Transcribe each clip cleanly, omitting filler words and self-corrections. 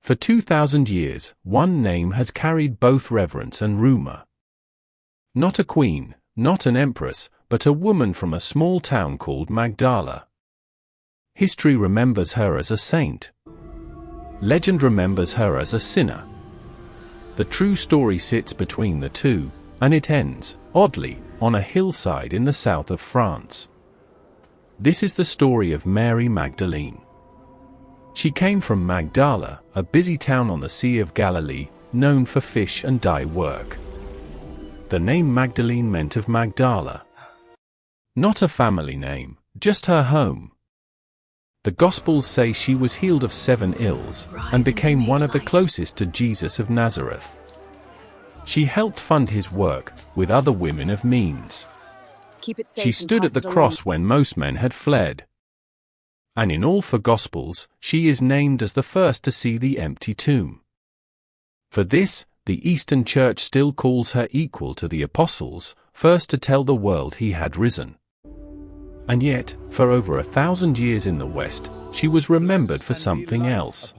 For 2,000 years, one name has carried both reverence and rumor. Not a queen, not an empress, but a woman from a small town called Magdala. History remembers her as a saint. Legend remembers her as a sinner. The true story sits between the two, and it ends, oddly, on a hillside in the south of France. This is the story of Mary Magdalene. She came from Magdala, a busy town on the Sea of Galilee, known for fish and dye work. The name Magdalene meant of Magdala. Not a family name, just her home. The Gospels say she was healed of 7 ills, and became one of the closest to Jesus of Nazareth. She helped fund his work, with other women of means. She stood at the cross when most men had fled. And in all 4 Gospels, she is named as the first to see the empty tomb. For this, the Eastern Church still calls her equal to the Apostles, first to tell the world he had risen. And yet, for over 1,000 years in the West, she was remembered for something else.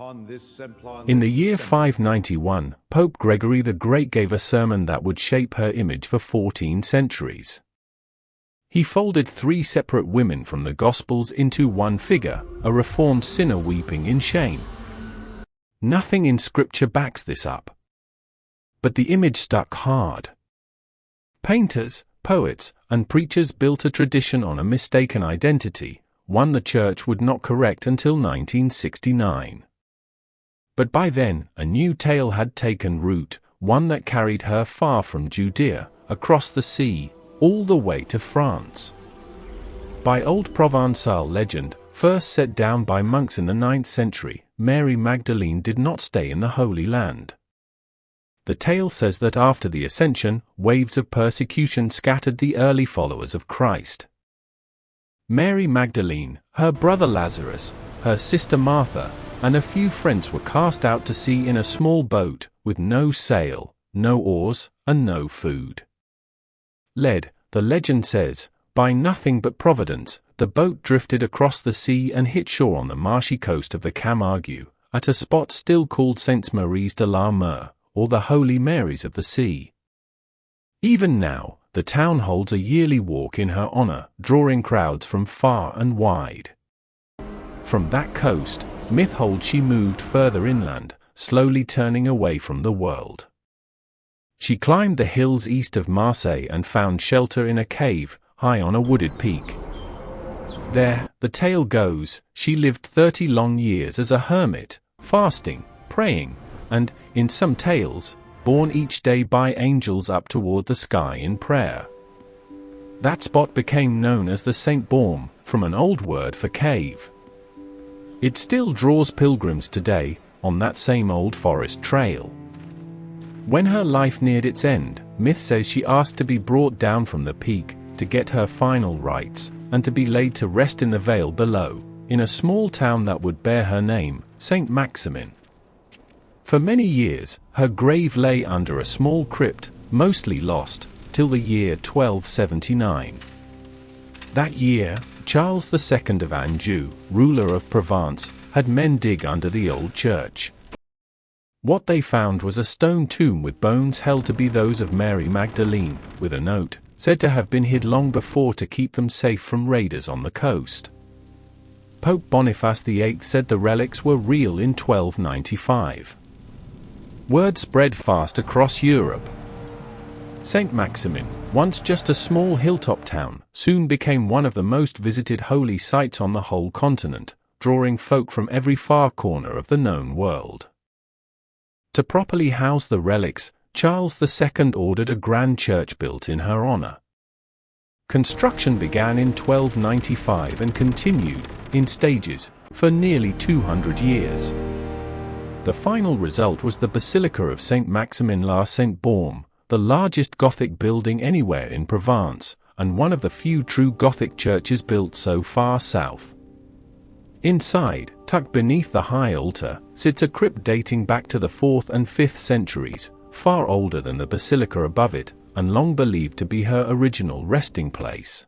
In the year 591, Pope Gregory the Great gave a sermon that would shape her image for 14 centuries. He folded 3 separate women from the Gospels into one figure, a reformed sinner weeping in shame. Nothing in Scripture backs this up. But the image stuck hard. Painters, poets, and preachers built a tradition on a mistaken identity, one the Church would not correct until 1969. But by then, a new tale had taken root, one that carried her far from Judea, across the sea, all the way to France. By old Provençal legend, first set down by monks in the 9th century, Mary Magdalene did not stay in the Holy Land. The tale says that after the Ascension, waves of persecution scattered the early followers of Christ. Mary Magdalene, her brother Lazarus, her sister Martha, and a few friends were cast out to sea in a small boat, with no sail, no oars, and no food. Led, the legend says, by nothing but providence, the boat drifted across the sea and hit shore on the marshy coast of the Camargue, at a spot still called Saintes Maries de la Mer, or the Holy Marys of the Sea. Even now, the town holds a yearly walk in her honor, drawing crowds from far and wide. From that coast, myth holds she moved further inland, slowly turning away from the world. She climbed the hills east of Marseille and found shelter in a cave, high on a wooded peak. There, the tale goes, she lived 30 long years as a hermit, fasting, praying, and, in some tales, borne each day by angels up toward the sky in prayer. That spot became known as the Saint Baume, from an old word for cave. It still draws pilgrims today, on that same old forest trail. When her life neared its end, myth says she asked to be brought down from the peak, to get her final rites, and to be laid to rest in the vale below, in a small town that would bear her name, Saint Maximin. For many years, her grave lay under a small crypt, mostly lost, till the year 1279. That year, Charles II of Anjou, ruler of Provence, had men dig under the old church. What they found was a stone tomb with bones held to be those of Mary Magdalene, with a note, said to have been hid long before to keep them safe from raiders on the coast. Pope Boniface VIII said the relics were real in 1295. Word spread fast across Europe. Saint Maximin, once just a small hilltop town, soon became one of the most visited holy sites on the whole continent, drawing folk from every far corner of the known world. To properly house the relics, Charles II ordered a grand church built in her honor. Construction began in 1295 and continued, in stages, for nearly 200 years. The final result was the Basilica of Saint Maximin la Saint Baume, the largest Gothic building anywhere in Provence, and one of the few true Gothic churches built so far south. Inside, tucked beneath the high altar, sits a crypt dating back to the 4th and 5th centuries, far older than the basilica above it, and long believed to be her original resting place.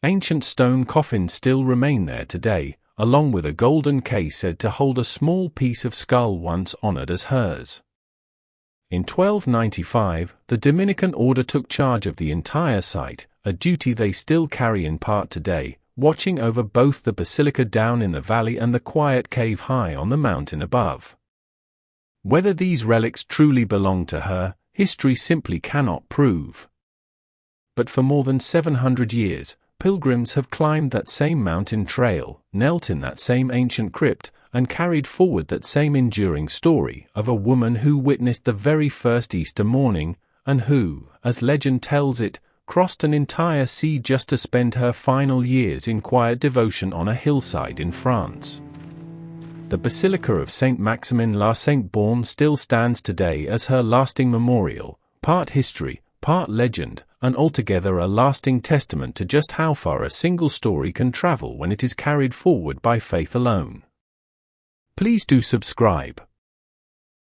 Ancient stone coffins still remain there today, along with a golden case said to hold a small piece of skull once honored as hers. In 1295, the Dominican order took charge of the entire site, a duty they still carry in part today, watching over both the basilica down in the valley and the quiet cave high on the mountain above. Whether these relics truly belong to her, history simply cannot prove. But for more than 700 years, pilgrims have climbed that same mountain trail, knelt in that same ancient crypt, and carried forward that same enduring story of a woman who witnessed the very first Easter morning, and who, as legend tells it, crossed an entire sea just to spend her final years in quiet devotion on a hillside in France. The Basilica of Saint Maximin la Sainte-Borne still stands today as her lasting memorial, part history, part legend, and altogether a lasting testament to just how far a single story can travel when it is carried forward by faith alone. Please do subscribe.